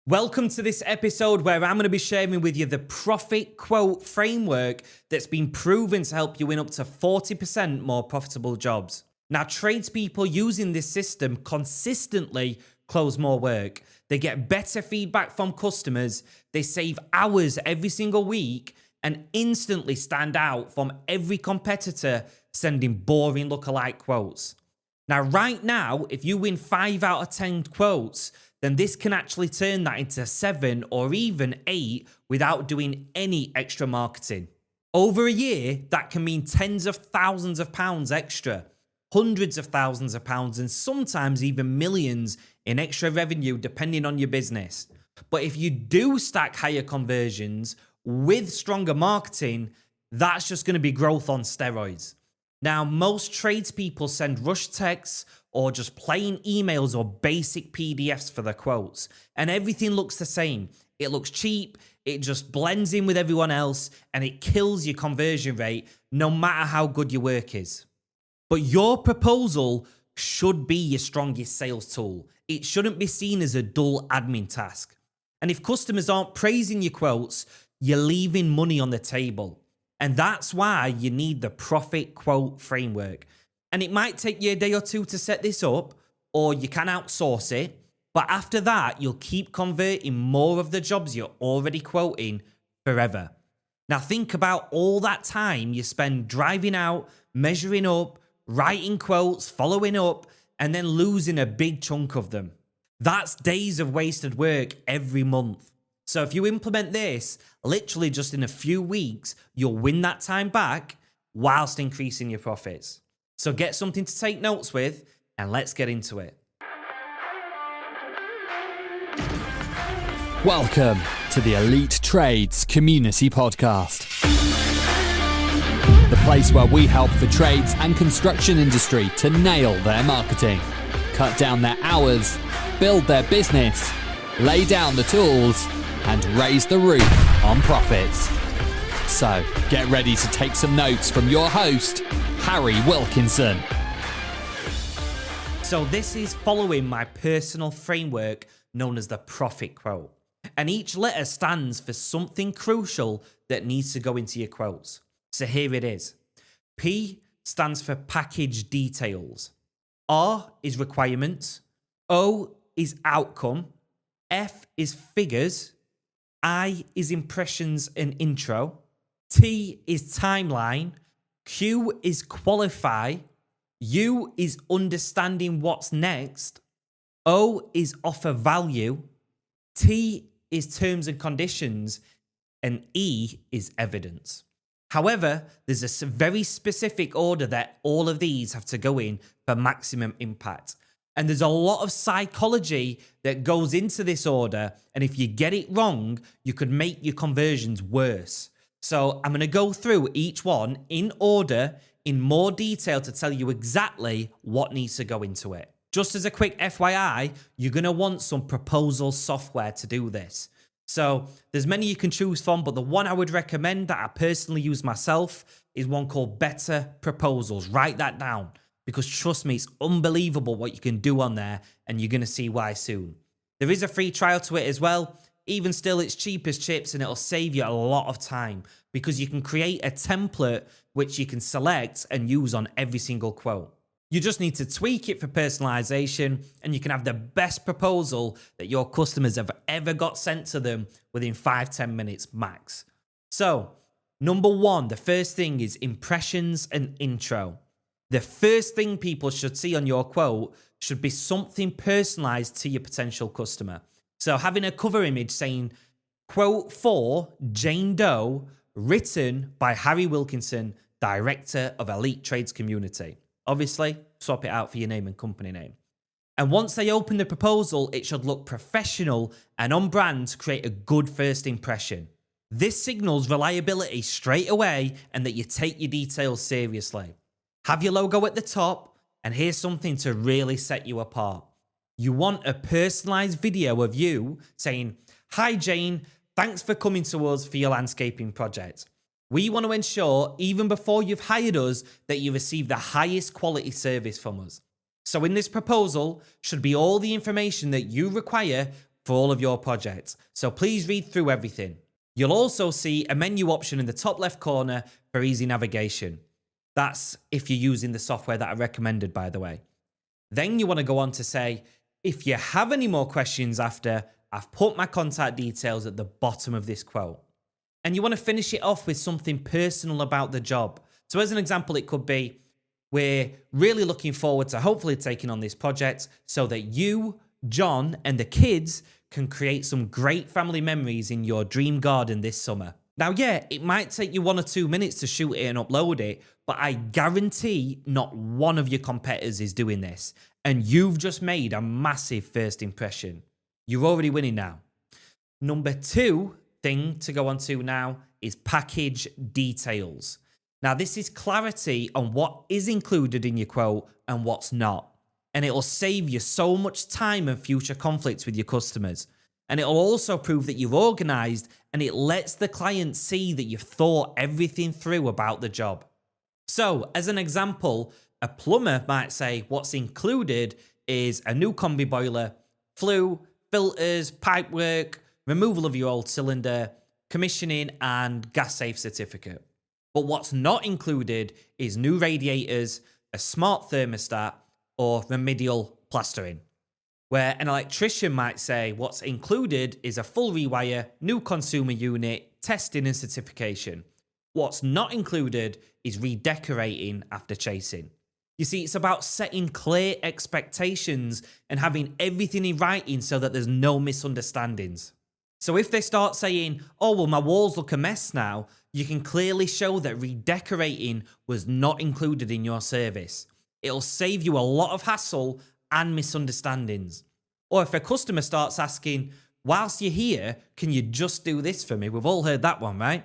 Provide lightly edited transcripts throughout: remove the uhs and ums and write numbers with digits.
Welcome to this episode where I'm going to be sharing with you the profit quote framework that's been proven to help you win up to 40% more profitable jobs. Now, tradespeople using this system consistently close more work. They get better feedback from customers, they save hours every single week, and instantly stand out from every competitor sending boring lookalike quotes. Now, right now, if you win 5 out of 10 quotes, then this can actually turn that into 7 or even 8 without doing any extra marketing. Over a year, that can mean tens of thousands of pounds extra, hundreds of thousands of pounds, and sometimes even millions in extra revenue depending on your business. But if you do stack higher conversions with stronger marketing, that's just going to be growth on steroids. Now, most tradespeople send rush texts or just plain emails or basic PDFs for their quotes, and everything looks the same. It looks cheap, it just blends in with everyone else, and it kills your conversion rate no matter how good your work is. But your proposal should be your strongest sales tool. It shouldn't be seen as a dull admin task. And if customers aren't praising your quotes, you're leaving money on the table. And that's why you need the profit quote framework. And it might take you a day or two to set this up, or you can outsource it. But after that, you'll keep converting more of the jobs you're already quoting forever. Now think about all that time you spend driving out, measuring up, writing quotes, following up, and then losing a big chunk of them. That's days of wasted work every month. So if you implement this, literally just in a few weeks, you'll win that time back whilst increasing your profits. So get something to take notes with, and let's get into it. Welcome to the Elite Trades Community Podcast. The place where we help the trades and construction industry to nail their marketing, cut down their hours, build their business, lay down the tools, and raise the roof on profits. So get ready to take some notes from your host, Harry Wilkinson. So this is following my personal framework known as the profit quote. And each letter stands for something crucial that needs to go into your quotes. So here it is. P stands for package details. R is requirements. O is outcome. F is figures. I is impressions and intro. T is timeline. Q is qualify. U is understanding what's next. O is offer value. T is terms and conditions. And E is evidence. However, there's a very specific order that all of these have to go in for maximum impact. And there's a lot of psychology that goes into this order. And if you get it wrong, you could make your conversions worse. So I'm going to go through each one in order, in more detail, to tell you exactly what needs to go into it. Just as a quick FYI, you're going to want some proposal software to do this. So there's many you can choose from, but the one I would recommend that I personally use myself is one called Better Proposals. Write that down. Because trust me, it's unbelievable what you can do on there, and you're going to see why soon. There is a free trial to it as well. Even still, it's cheap as chips, and it'll save you a lot of time because you can create a template which you can select and use on every single quote. You just need to tweak it for personalization, and you can have the best proposal that your customers have ever got sent to them within 5-10 minutes max. So, number one, the first thing is impressions and intro. The first thing people should see on your quote should be something personalized to your potential customer. So having a cover image saying, quote for Jane Doe, written by Harry Wilkinson, Director of Elite Trades Community. Obviously, swap it out for your name and company name. And once they open the proposal, it should look professional and on brand to create a good first impression. This signals reliability straight away and that you take your details seriously. Have your logo at the top, and here's something to really set you apart. You want a personalized video of you saying, "Hi Jane, thanks for coming to us for your landscaping project. We want to ensure, even before you've hired us, that you receive the highest quality service from us. So in this proposal should be all the information that you require for all of your projects. So please read through everything. You'll also see a menu option in the top left corner for easy navigation. That's if you're using the software that I recommended, by the way. Then you want to go on to say, if you have any more questions after, I've put my contact details at the bottom of this quote. And you want to finish it off with something personal about the job. So as an example, it could be, we're really looking forward to hopefully taking on this project so that you, John, and the kids can create some great family memories in your dream garden this summer. Now, yeah, it might take you 1 or 2 minutes to shoot it and upload it, but I guarantee not one of your competitors is doing this. And you've just made a massive first impression. You're already winning now. Number 2 thing to go on to now is package details. Now, this is clarity on what is included in your quote and what's not. And it'll save you so much time and future conflicts with your customers. And it'll also prove that you're organized, and it lets the client see that you've thought everything through about the job. So, as an example, a plumber might say what's included is a new combi boiler, flue, filters, pipework, removal of your old cylinder, commissioning, and gas safe certificate. But what's not included is new radiators, a smart thermostat, or remedial plastering. Where an electrician might say what's included is a full rewire, new consumer unit, testing and certification. What's not included is redecorating after chasing. You see, it's about setting clear expectations and having everything in writing so that there's no misunderstandings. So if they start saying, oh, well, my walls look a mess now, you can clearly show that redecorating was not included in your service. It'll save you a lot of hassle and misunderstandings. Or if a customer starts asking, whilst you're here, can you just do this for me? We've all heard that one, right?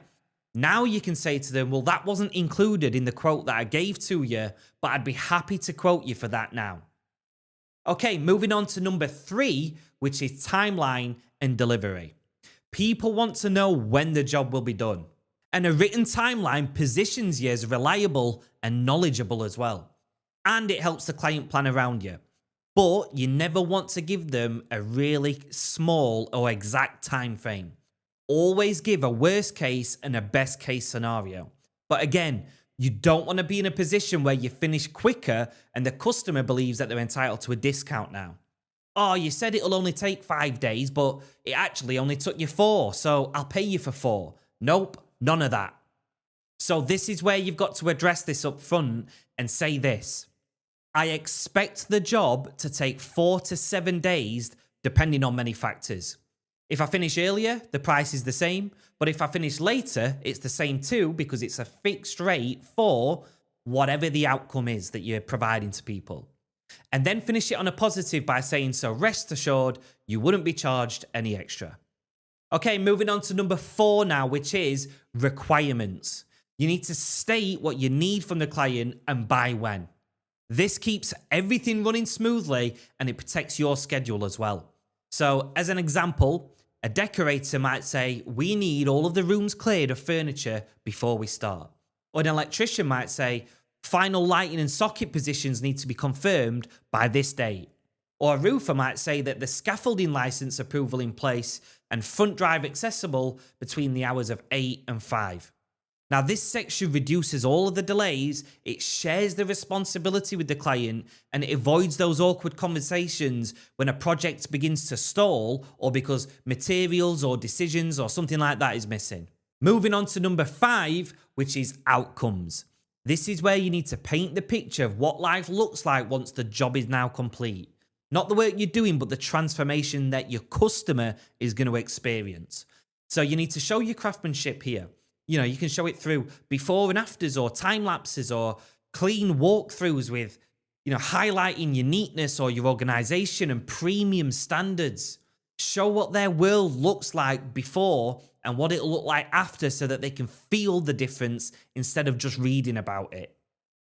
Now you can say to them, well, that wasn't included in the quote that I gave to you, but I'd be happy to quote you for that now. Okay, moving on to number 3, which is timeline and delivery. People want to know when the job will be done. And a written timeline positions you as reliable and knowledgeable as well. And it helps the client plan around you. But you never want to give them a really small or exact time frame. Always give a worst case and a best case scenario. But again, you don't want to be in a position where you finish quicker and the customer believes that they're entitled to a discount now. Oh, you said it'll only take 5 days, but it actually only took you 4, so I'll pay you for 4. Nope, none of that. So this is where you've got to address this up front and say this. I expect the job to take 4 to 7 days, depending on many factors. If I finish earlier, the price is the same. But if I finish later, it's the same too, because it's a fixed rate for whatever the outcome is that you're providing to people. And then finish it on a positive by saying, so rest assured, you wouldn't be charged any extra. Okay, moving on to number 4 now, which is requirements. You need to state what you need from the client and by when. This keeps everything running smoothly and it protects your schedule as well. So as an example, a decorator might say, we need all of the rooms cleared of furniture before we start. Or an electrician might say, final lighting and socket positions need to be confirmed by this date. Or a roofer might say that the scaffolding license approval in place and front drive accessible between the hours of 8 and 5. Now, this section reduces all of the delays, it shares the responsibility with the client, and it avoids those awkward conversations when a project begins to stall or because materials or decisions or something like that is missing. Moving on to number 5, which is outcomes. This is where you need to paint the picture of what life looks like once the job is now complete. Not the work you're doing, but the transformation that your customer is going to experience. So you need to show your craftsmanship here. You know, you can show it through before and afters or time lapses or clean walkthroughs with, highlighting your neatness or your organization and premium standards. Show what their world looks like before and what it'll look like after so that they can feel the difference instead of just reading about it.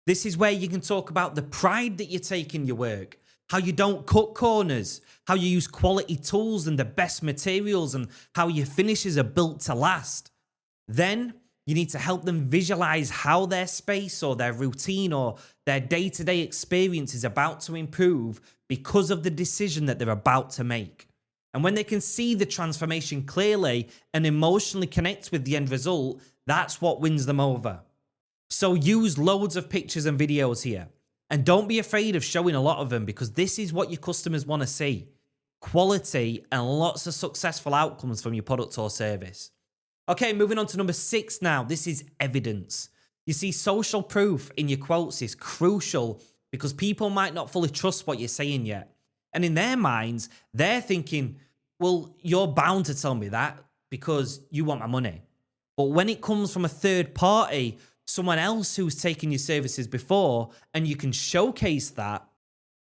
This is where you can talk about the pride that you take in your work, how you don't cut corners, how you use quality tools and the best materials, and how your finishes are built to last. Then you need to help them visualize how their space or their routine or their day-to-day experience is about to improve because of the decision that they're about to make. And when they can see the transformation clearly and emotionally connect with the end result, that's what wins them over. So use loads of pictures and videos here. And don't be afraid of showing a lot of them, because this is what your customers want to see. Quality and lots of successful outcomes from your product or service. Okay, moving on to number 6 now. This is evidence. You see, social proof in your quotes is crucial because people might not fully trust what you're saying yet. And in their minds, they're thinking, well, you're bound to tell me that because you want my money. But when it comes from a third party, someone else who's taken your services before, and you can showcase that,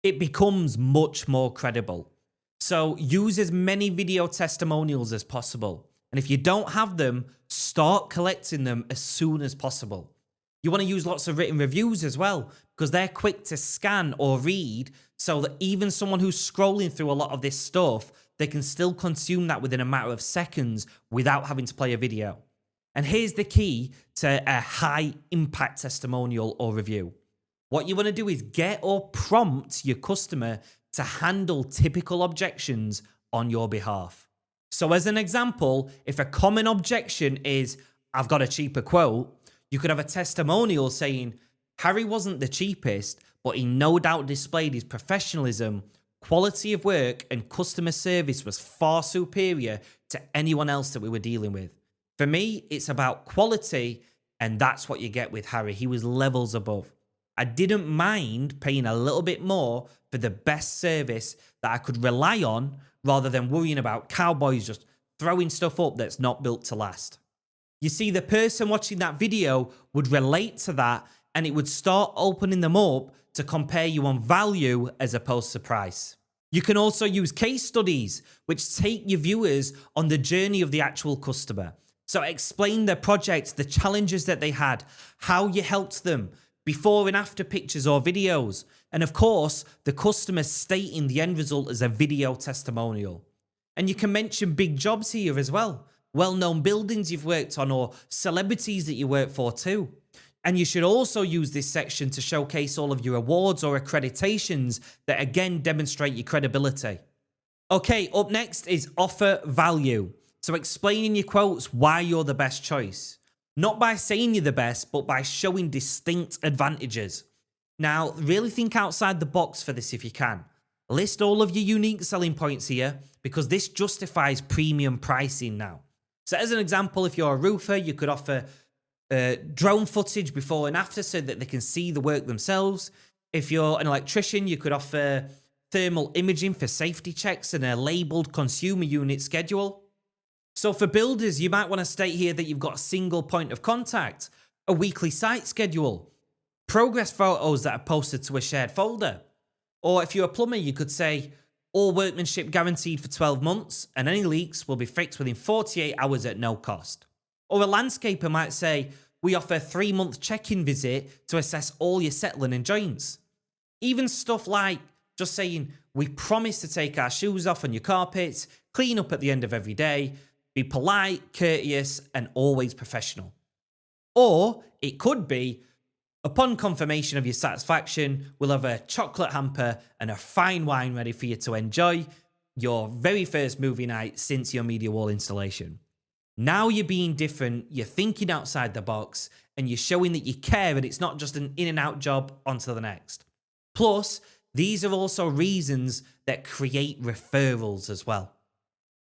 it becomes much more credible. So use as many video testimonials as possible. And if you don't have them, start collecting them as soon as possible. You want to use lots of written reviews as well, because they're quick to scan or read, so that even someone who's scrolling through a lot of this stuff, they can still consume that within a matter of seconds without having to play a video. And here's the key to a high impact testimonial or review. What you want to do is get or prompt your customer to handle typical objections on your behalf. So as an example, if a common objection is, I've got a cheaper quote, you could have a testimonial saying, Harry wasn't the cheapest, but he no doubt displayed his professionalism, quality of work, and customer service was far superior to anyone else that we were dealing with. For me, it's about quality, and that's what you get with Harry. He was levels above. I didn't mind paying a little bit more for the best service that I could rely on, rather than worrying about cowboys just throwing stuff up that's not built to last. You see, the person watching that video would relate to that, and it would start opening them up to compare you on value as opposed to price. You can also use case studies, which take your viewers on the journey of the actual customer. So explain their project, the challenges that they had, how you helped them, before and after pictures or videos. And of course, the customer stating the end result as a video testimonial. And you can mention big jobs here as well. Well-known buildings you've worked on, or celebrities that you work for too. And you should also use this section to showcase all of your awards or accreditations that again demonstrate your credibility. Okay, up next is offer value. So explain in your quotes why you're the best choice. Not by saying you're the best, but by showing distinct advantages. Now, really think outside the box for this if you can. List all of your unique selling points here, because this justifies premium pricing now. So as an example, if you're a roofer, you could offer drone footage before and after so that they can see the work themselves. If you're an electrician, you could offer thermal imaging for safety checks and a labeled consumer unit schedule. So for builders, you might want to state here that you've got a single point of contact, a weekly site schedule, progress photos that are posted to a shared folder. Or if you're a plumber, you could say, all workmanship guaranteed for 12 months, and any leaks will be fixed within 48 hours at no cost. Or a landscaper might say, we offer a 3-month check-in visit to assess all your settling and joints. Even stuff like just saying, we promise to take our shoes off on your carpets, clean up at the end of every day, be polite, courteous, and always professional. Or it could be, upon confirmation of your satisfaction, we'll have a chocolate hamper and a fine wine ready for you to enjoy your very first movie night since your media wall installation. Now you're being different, you're thinking outside the box, and you're showing that you care and it's not just an in and out job onto the next. Plus, these are also reasons that create referrals as well.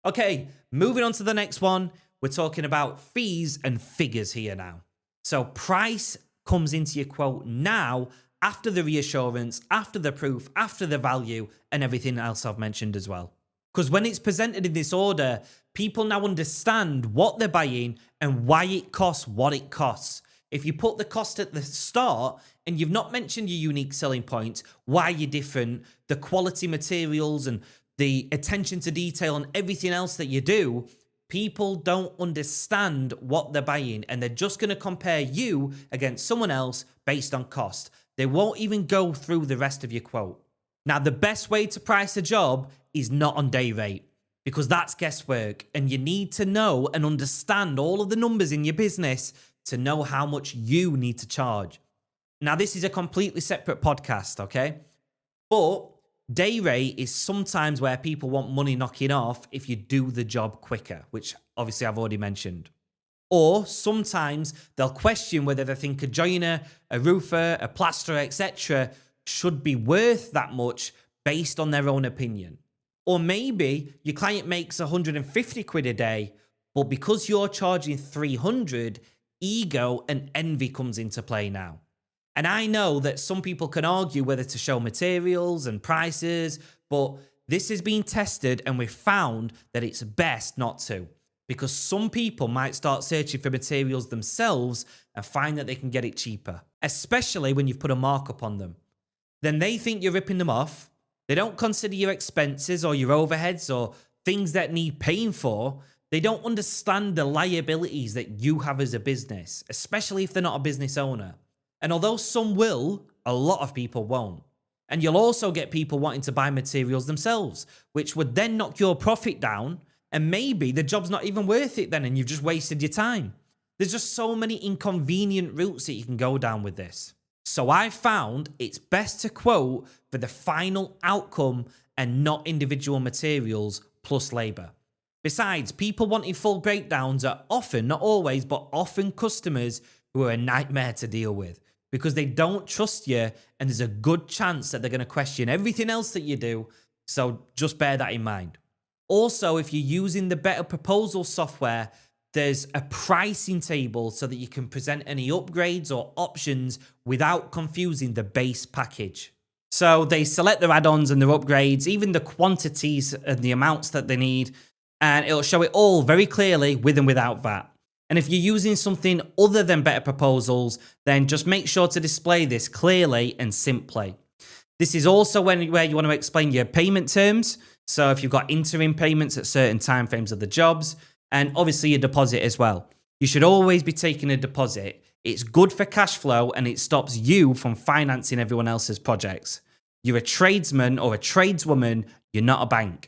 Okay, moving on to the next one, we're talking about fees and figures here now. So price comes into your quote now, after the reassurance, after the proof, after the value, and everything else I've mentioned as well. Because when it's presented in this order, people now understand what they're buying and why it costs what it costs. If you put the cost at the start and you've not mentioned your unique selling point, why you're different, the quality materials and the attention to detail and everything else that you do, people don't understand what they're buying, and they're just going to compare you against someone else based on cost. They won't even go through the rest of your quote. Now, the best way to price a job is not on day rate, because that's guesswork, and you need to know and understand all of the numbers in your business to know how much you need to charge. Now, this is a completely separate podcast, okay? But Day rate is sometimes where people want money knocking off if you do the job quicker, which obviously I've already mentioned. Or sometimes they'll question whether they think a joiner, a roofer, a plasterer, etc. should be worth that much based on their own opinion. Or maybe your client makes 150 quid a day, but because you're charging 300, ego and envy comes into play now. And I know that some people can argue whether to show materials and prices, but this has been tested and we've found that it's best not to, because some people might start searching for materials themselves and find that they can get it cheaper, especially when you've put a markup on them. Then they think you're ripping them off. They don't consider your expenses or your overheads or things that need paying for. They don't understand the liabilities that you have as a business, especially if they're not a business owner. And although some will, a lot of people won't. And you'll also get people wanting to buy materials themselves, which would then knock your profit down. And maybe the job's not even worth it then, and you've just wasted your time. There's just so many inconvenient routes that you can go down with this. So I found it's best to quote for the final outcome and not individual materials plus labour. Besides, people wanting full breakdowns are often, not always, but often customers who are a nightmare to deal with because they don't trust you, and there's a good chance that they're going to question everything else that you do. So just bear that in mind. Also, if you're using the Better Proposal software, there's a pricing table so that you can present any upgrades or options without confusing the base package. So they select their add-ons and their upgrades, even the quantities and the amounts that they need, and it'll show it all very clearly with and without VAT. And if you're using something other than Better Proposals, then just make sure to display this clearly and simply. This is also where you want to explain your payment terms. So if you've got interim payments at certain timeframes of the jobs, and obviously your deposit as well. You should always be taking a deposit. It's good for cash flow and it stops you from financing everyone else's projects. You're a tradesman or a tradeswoman, you're not a bank.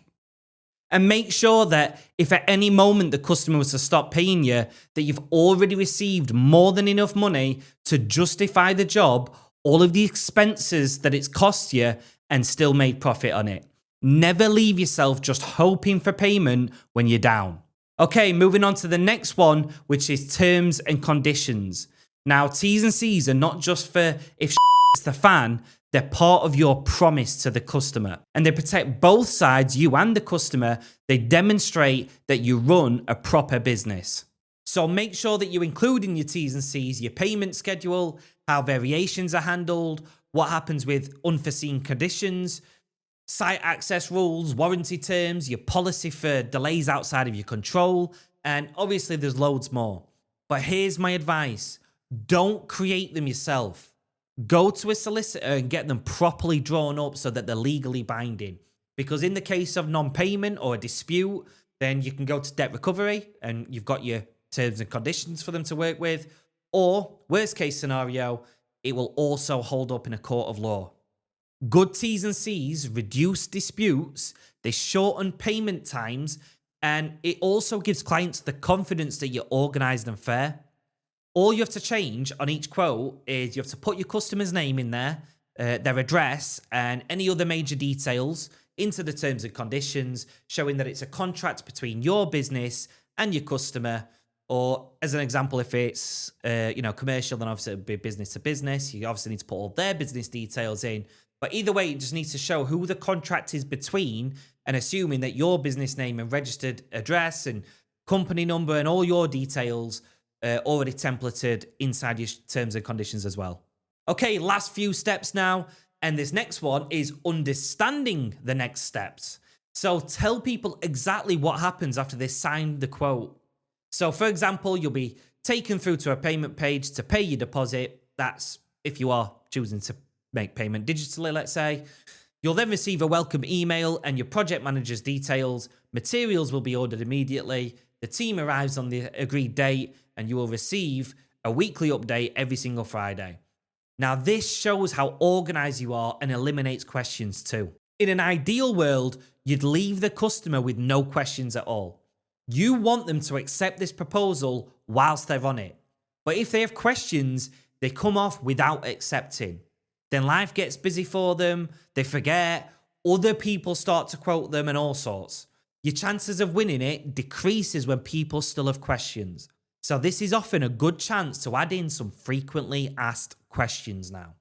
And make sure that if at any moment the customer was to stop paying you, that you've already received more than enough money to justify the job, all of the expenses that it's cost you, and still made profit on it. Never leave yourself just hoping for payment when you're down. Okay, moving on to the next one, which is terms and conditions. Now, T's and C's are not just for if hits the fan, they're part of your promise to the customer. And they protect both sides, you and the customer. They demonstrate that you run a proper business. So make sure that you include in your T's and C's your payment schedule, how variations are handled, what happens with unforeseen conditions, site access rules, warranty terms, your policy for delays outside of your control, and obviously there's loads more. But here's my advice. Don't create them yourself. Go to a solicitor and get them properly drawn up so that they're legally binding. Because in the case of non-payment or a dispute, then you can go to debt recovery and you've got your terms and conditions for them to work with. Or, worst case scenario, it will also hold up in a court of law. Good T's and C's reduce disputes, they shorten payment times, and it also gives clients the confidence that you're organised and fair. All you have to change on each quote is you have to put your customer's name in there, their address, and any other major details into the terms and conditions, showing that it's a contract between your business and your customer. Or as an example, if it's commercial, then obviously it'd be business to business. You obviously need to put all their business details in. But either way, it just needs to show who the contract is between, and assuming that your business name and registered address and company number and all your details already templated inside your terms and conditions as well. Okay, last few steps now. And this next one is understanding the next steps. So tell people exactly what happens after they sign the quote. So for example, you'll be taken through to a payment page to pay your deposit. That's if you are choosing to make payment digitally, let's say. You'll then receive a welcome email and your project manager's details. Materials will be ordered immediately. The team arrives on the agreed date and you will receive a weekly update every single Friday. Now, this shows how organized you are and eliminates questions too. In an ideal world, you'd leave the customer with no questions at all. You want them to accept this proposal whilst they're on it. But if they have questions, they come off without accepting. Then life gets busy for them, they forget, other people start to quote them and all sorts. Your chances of winning it decreases when people still have questions. So this is often a good chance to add in some frequently asked questions now.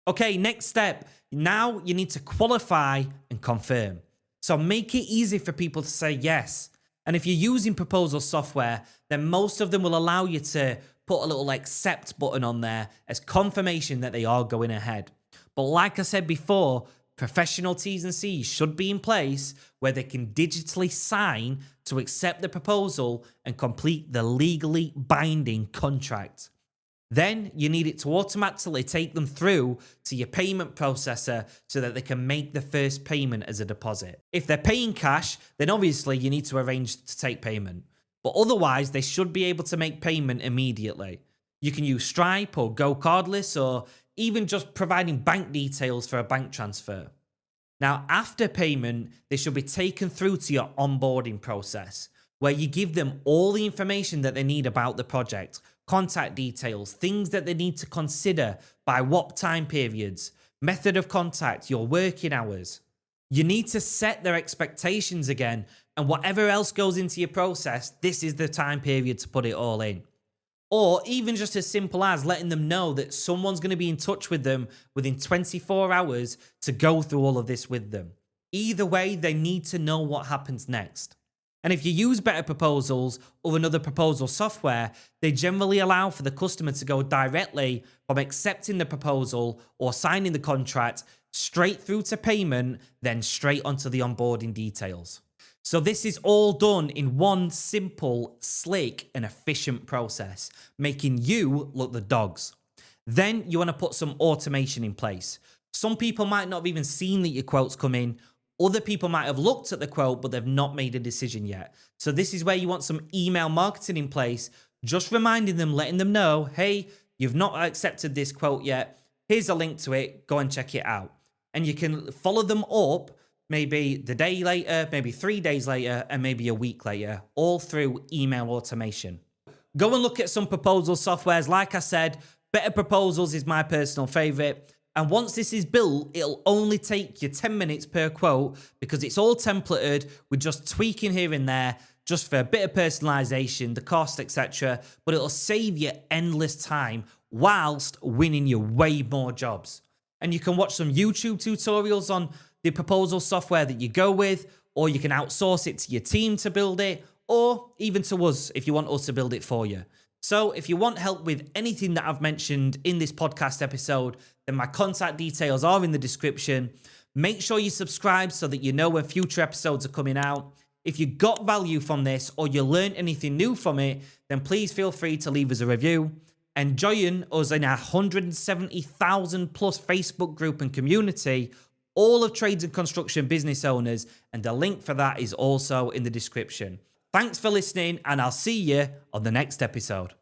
Okay, next step. Now you need to qualify and confirm. So make it easy for people to say yes. And if you're using proposal software, then most of them will allow you to put a little accept button on there as confirmation that they are going ahead. But like I said before, professional T's and C's should be in place where they can digitally sign to accept the proposal and complete the legally binding contract. Then you need it to automatically take them through to your payment processor so that they can make the first payment as a deposit. If they're paying cash, then obviously you need to arrange to take payment. But otherwise, they should be able to make payment immediately. You can use Stripe or Go Cardless, or even just providing bank details for a bank transfer. Now, after payment, they should be taken through to your onboarding process, where you give them all the information that they need about the project, contact details, things that they need to consider by what time periods, method of contact, your working hours. You need to set their expectations again, and whatever else goes into your process, this is the time period to put it all in. Or even just as simple as letting them know that someone's going to be in touch with them within 24 hours to go through all of this with them. Either way, they need to know what happens next. And if you use Better Proposals or another proposal software, they generally allow for the customer to go directly from accepting the proposal or signing the contract straight through to payment, then straight onto the onboarding details. So this is all done in one simple, slick and efficient process, making you look the dogs. Then you want to put some automation in place. Some people might not have even seen that your quotes come in. Other people might have looked at the quote, but they've not made a decision yet. So this is where you want some email marketing in place, just reminding them, letting them know, hey, you've not accepted this quote yet. Here's a link to it. Go and check it out. And you can follow them up maybe the day later, maybe 3 days later, and maybe a week later, all through email automation. Go and look at some proposal softwares. Like I said, Better Proposals is my personal favorite. And once this is built, it'll only take you 10 minutes per quote because it's all templated with just tweaking here and there, just for a bit of personalization, the cost, etc. But it'll save you endless time whilst winning you way more jobs. And you can watch some YouTube tutorials on the proposal software that you go with, or you can outsource it to your team to build it, or even to us if you want us to build it for you. So if you want help with anything that I've mentioned in this podcast episode, then my contact details are in the description. Make sure you subscribe so that you know when future episodes are coming out. If you got value from this or you learned anything new from it, then please feel free to leave us a review. And join us in our 170,000 plus Facebook group and community, all of trades and construction business owners, and the link for that is also in the description. Thanks for listening, and I'll see you on the next episode.